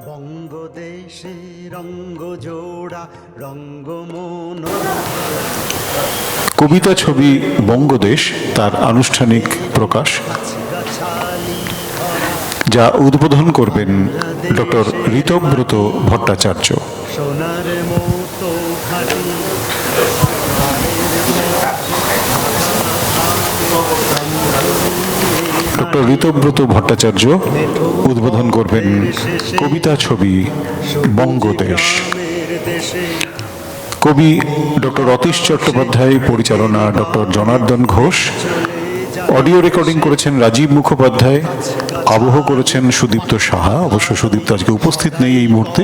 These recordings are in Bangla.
বঙ্গদেশে রঙ্গ জোড়া রঙ্গমন। কবিতা ছবি বঙ্গদেশ তার আনুষ্ঠানিক প্রকাশ, যা উদ্বোধন করবেন ডক্টর ঋতব্রত ভট্টাচার্য। সোনার মতো খাঁটি ডক্টর ঋতব্রত ভট্টাচার্য উদ্বোধন করবেন কবিতা ছবি বঙ্গদেশ। কবি ডক্টর অতীশ চট্টোপাধ্যায়, পরিচালনা doctor Janardan Ghosh, audio recording করেছেন রাজীব মুখোপাধ্যায়, আবহ করেছেন সুদীপ্ত সাহা। অবশ্য সুদীপ্ত আজকে উপস্থিত নেই এই মুহূর্তে।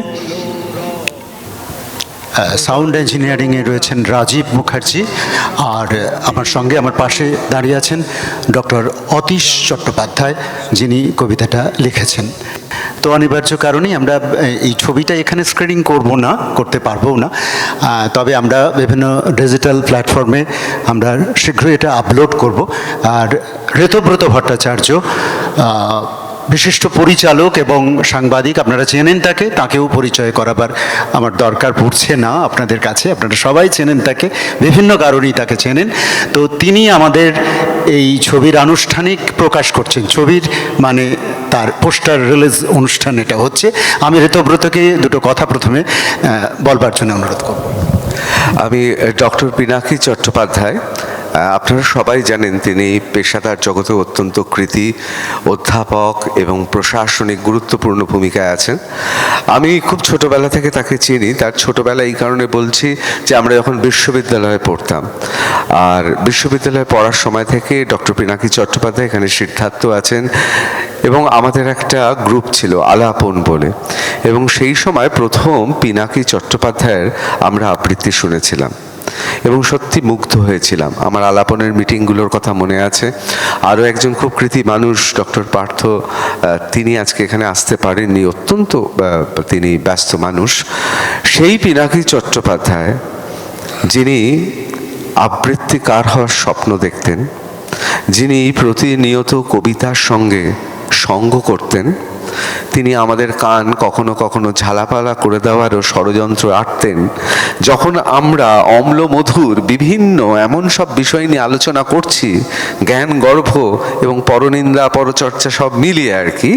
সাউন্ড ইঞ্জিনিয়ারিংয়ে রয়েছেন রাজীব মুখার্জি, আর আমার সঙ্গে আমার পাশে দাঁড়িয়ে আছেন ডক্টর অতীশ চট্টোপাধ্যায়, যিনি কবিতাটা লিখেছেন। তো অনিবার্য কারণেই আমরা এই ছবিটা এখানে স্ক্রিনিং করতে পারবো না, তবে আমরা বিভিন্ন ডিজিটাল প্ল্যাটফর্মে আমরা শীঘ্রই এটা আপলোড করব। আর ঋতব্রত ভট্টাচার্য বিশিষ্ট পরিচালক এবং সাংবাদিক, আপনারা চেনেন তাকেও পরিচয় করাবার আমার দরকার পড়ছে না আপনাদের কাছে, আপনারা সবাই চেনেন তাকে, বিভিন্ন কারণেই তাকে চেনেন। তো তিনি আমাদের এই ছবির আনুষ্ঠানিক প্রকাশ করছেন, ছবির মানে তার পোস্টার রিলিজ অনুষ্ঠান এটা হচ্ছে। আমি ঋতব্রতকে দুটো কথা প্রথমে বলবার জন্য অনুরোধ করব। আমি ডক্টর পিনাকি চট্টোপাধ্যায়। আপনারা সবাই জানেন তিনি পেশাদার জগতে অত্যন্ত কৃতী অধ্যাপক এবং প্রশাসনিক গুরুত্বপূর্ণ ভূমিকায় আছেন। আমি খুব ছোটবেলা থেকে তাকে চিনি। তার ছোটবেলা এই কারণে বলছি যে আমরা যখন বিশ্ববিদ্যালয়ে পড়তাম, আর বিশ্ববিদ্যালয়ে পড়ার সময় থেকে ডক্টর পিনাকি চট্টোপাধ্যায়, এখানে সিদ্ধার্থ আছেন, এবং আমাদের একটা গ্রুপ ছিল আলাপন বলে, এবং সেই সময় প্রথম পিনাকি চট্টোপাধ্যায়ের আমরা আবৃত্তি শুনেছিলাম এবং সত্যি মুগ্ধ হয়েছিলাম। আমার আলাপনের মিটিংগুলোর কথা মনে আছে। আরও একজন খুব কৃতী মানুষ ডক্টর পার্থ, তিনি আজকে এখানে আসতে পারেননি, অত্যন্ত তিনি ব্যস্ত মানুষ। সেই পিনাকি চট্টোপাধ্যায়, যিনি আবৃত্তিকার হওয়ার স্বপ্ন দেখতেন, যিনি প্রতিনিয়ত কবিতার সঙ্গে সঙ্গ করতেন, তিনি আমাদের কান কখনো কখনো ঝালাপালা করে দেওয়ারও ষড়যন্ত্র আঁটতেন। যখন আমরা অম্ল মধুর বিভিন্ন এমন সব বিষয় নিয়ে আলোচনা করছি, জ্ঞান গর্ভ এবং পরনিন্দা পরচর্চা সব মিলিয়ে আর কি,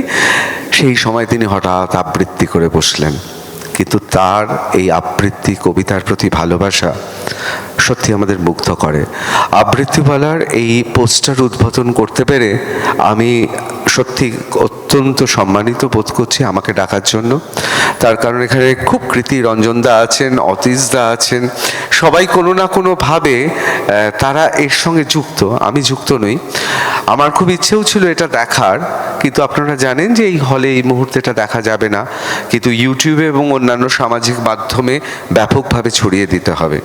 সেই সময় তিনি হঠাৎ আবৃত্তি করে বসলেন। কিন্তু তার এই আবৃত্তি, কবিতার প্রতি ভালোবাসা সত্যি আমাদের মুগ্ধ করে। আবৃত্তিওয়ালার এই পোস্টার উদ্বোধন করতে পেরে আমি সত্যি অত্যন্ত সম্মানিত বোধ করছি আমাকে ডাকার জন্য। তার কারণ এখানে খুব কৃতী রঞ্জনদা আছেন, অতীশদা আছেন, সবাই কোনো না কোনোভাবে তারা এর সঙ্গে যুক্ত। আমি যুক্ত নই। আমার খুব ইচ্ছেও ছিল এটা দেখার, কিন্তু আপনারা জানেন যে এই হলে এই মুহূর্তে এটা দেখা যাবে না, কিন্তু ইউটিউবে এবং অন্যান্য সামাজিক মাধ্যমে ব্যাপকভাবে ছড়িয়ে দিতে হবে।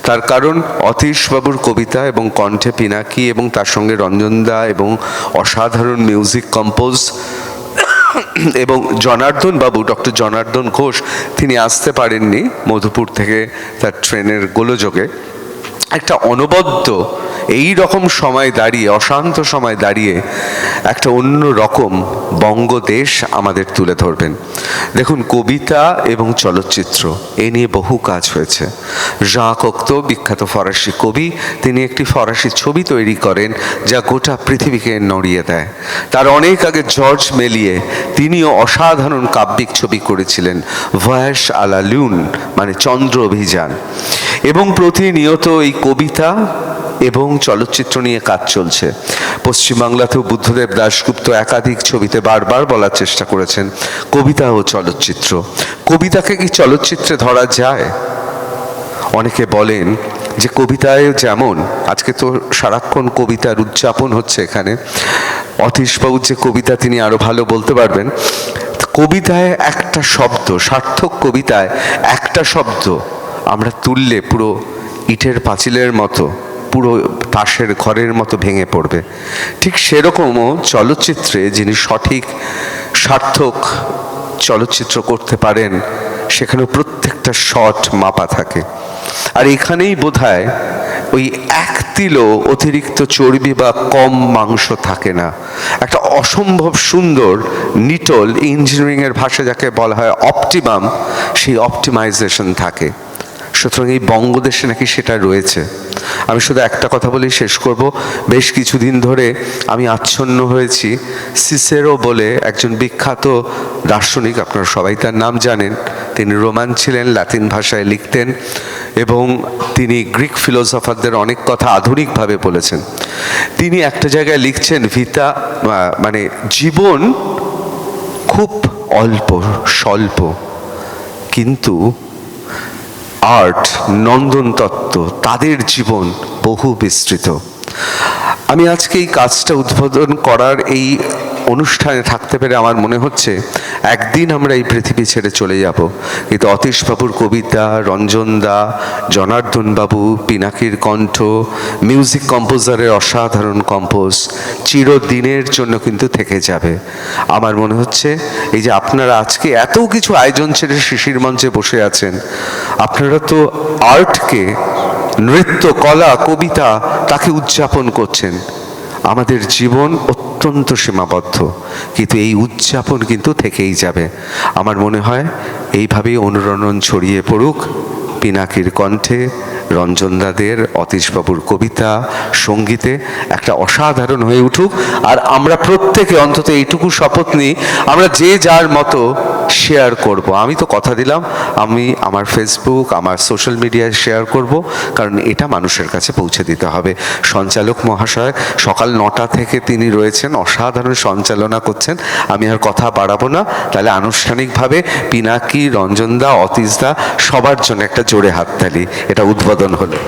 তার কারণ অতীশবাবুর কবিতা এবং কণ্ঠে পিনাকি এবং তার সঙ্গে রঞ্জনদা এবং অসাধারণ মিউজিক কম্পোজ, এবং জনার্দন বাবু, ডক্টর জনার্দন ঘোষ, তিনি আসতে পারেননি মধুপুর থেকে তার ট্রেনের গোলযোগে। একটা অনবদ্য এই রকম সময় দাঁড়িয়ে, অশান্ত সময় দাঁড়িয়ে একটা অন্য রকম বঙ্গদেশ আমাদের তুলে ধরবেন। দেখুন, কবিতা এবং চলচ্চিত্র এ নিয়ে বহু কাজ হয়েছে। জঁ কোক্তো, বিখ্যাত ফরাসি কবি, তিনি একটি ফরাসি ছবি তৈরি করেন যা গোটা পৃথিবীকে নড়িয়ে দেয়। তার অনেক আগে জর্জ মেলিয়ে, তিনিও অসাধারণ কাব্যিক ছবি করেছিলেন, ভয়েস আ লা লুন, মানে চন্দ্র অভিযান। এবং প্রতিনিয়ত এই কবিতা এবং চলচ্চিত্র নিয়ে কাজ চলছে। পশ্চিমবাংলাতেও বুদ্ধদেব দাশগুপ্ত একাধিক ছবিতে বারবার বলার চেষ্টা করেছেন কবিতা ও চলচ্চিত্র। কবিতাকে কি চলচ্চিত্রে ধরা যায়? অনেকে বলেন যে কবিতায় যেমন, আজকে তো সারাক্ষণ কবিতার উদযাপন হচ্ছে এখানে, অতীশবাবুর যে কবিতা তিনি আরো ভালো বলতে পারবেন। কবিতায় একটা শব্দ, সার্থক কবিতায় একটা শব্দ আমরা তুললে পুরো ইটের পাঁচিলের মতো, পুরো তাসের ঘরের মতো ভেঙে পড়বে। ঠিক সেরকমও চলচ্চিত্রে যিনি সঠিক সার্থক চলচ্চিত্র করতে পারেন, সেখানেও প্রত্যেকটা শট মাপা থাকে। আর এখানেই বোধহয় ওই এক তিলও অতিরিক্ত চর্বি বা কম মাংস থাকে না। একটা অসম্ভব সুন্দর নিটল, ইঞ্জিনিয়ারিংয়ের ভাষা যাকে বলা হয় অপটিমাম, সেই অপটিমাইজেশন থাকে। সুতরাং এই বঙ্গদেশে নাকি সেটা রয়েছে। আমি শুধু একটা কথা বলেই শেষ করব। বেশ কিছুদিন ধরে আমি আচ্ছন্ন হয়েছি সিসেরো বলে একজন বিখ্যাত দার্শনিক, আপনারা সবাই তার নাম জানেন। তিনি রোমান ছিলেন, লাতিন ভাষায় লিখতেন এবং তিনি গ্রিক ফিলোসফারদের অনেক কথা আধুনিকভাবে বলেছেন। তিনি একটা জায়গায় লিখছেন, ভিতা মানে জীবন খুব অল্প স্বল্প, কিন্তু আর্ট, নন্দন তত্ত্ব, তাদের জীবন বহু বিস্তৃত। আমি আজকে এই কাজটা উদ্বোধন করার এই অনুষ্ঠানে থাকতে পেরে আমার মনে হচ্ছে একদিন আমরা এই পৃথিবী ছেড়ে চলে যাব, কিন্তু অতীশবাবুর কবিতা, রঞ্জনদা, জনার্দনবাবু, পিনাকির কণ্ঠ, মিউজিক কম্পোজারের অসাধারণ কম্পোজ চিরদিনের জন্য কিন্তু থেকে যাবে। আমার মনে হচ্ছে এই যে আপনারা আজকে এত কিছু আয়োজন ছেড়ে শিশির মঞ্চে বসে আছেন, আপনারা তো আর্টকে, নৃত্য, কলা, কবিতা, তাকে উদযাপন করছেন। আমাদের জীবন অত্যন্ত সীমাবদ্ধ, কিন্তু এই উদযাপন কিন্তু থেকেই যাবে। আমার মনে হয় এইভাবেই অনুরণন ছড়িয়ে পড়ুক পিনাকির কণ্ঠে, রঞ্জনদাদের, অতীশবাবুর কবিতা, সঙ্গীতে একটা অসাধারণ হয়ে উঠুক। আর আমরা প্রত্যেকে অন্তত এইটুকু শপথ নিই, আমরা যে যার মতো শেয়ার করব। আমি তো কথা দিলাম আমি আমার ফেসবুক, আমার সোশ্যাল মিডিয়ায় শেয়ার করব, কারণ এটা মানুষের কাছে পৌঁছে দিতে হবে। সঞ্চালক মহাশয় সকাল 9টা থেকে তিনি রয়েছেন, অসাধারণ সঞ্চালনা করছেন। আমি আর কথা বাড়াবো না, তাহলে আনুষ্ঠানিকভাবে পিনাকি, রঞ্জনদা, অতীশদা সবার জন্য একটা জোরে হাততালি, এটা উদ্বোধন হলো।